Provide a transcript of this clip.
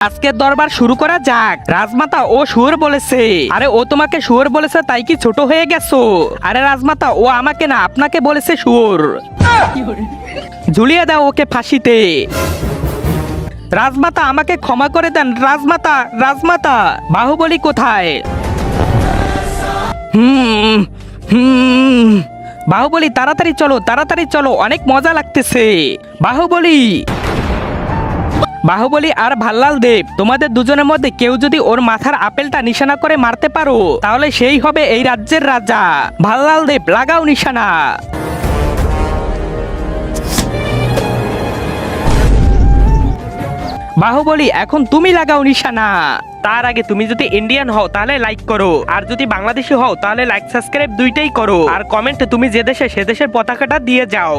আজকের দরবার শুরু করা যাক। রাজমাতা ও শুয়োর বলেছে। আরে ও তোমাকে শুয়োর বলেছে তাই কি ছোট হয়ে গেছো? আরে রাজমাতা ও আমাকে না আপনাকে বলেছে শুয়োর। ঝুলিয়ে দাও ওকে ফাঁসিতে। রাজমাতা আমাকে ক্ষমা করে দেন। রাজমাতা রাজমাতা বাহুবলী কোথায়? হুম হুম বাহুবলী তাড়াতাড়ি চলো অনেক মজা লাগতেছে। বাহুবলী বাহুবলী আর ভাল্লাল দেব, তোমাদের দুজনের মধ্যে কেউ যদি ওর মাথার আপেলটা নিশানা করে মারতে পারো তাহলে সেই হবে এই রাজ্যের রাজা। ভাল্লাল দেব লাগাও নিশানা। বাহুবলী এখন তুমি লাগাও নিশানা। তার আগে তুমি যদি ইন্ডিয়ান হও তাহলে লাইক করো, আর যদি বাংলাদেশি হও তাহলে লাইক সাবস্ক্রাইব দুইটাই করো, আর কমেন্টে তুমি যে দেশে সে দেশের পতাকাটা দিয়ে যাও।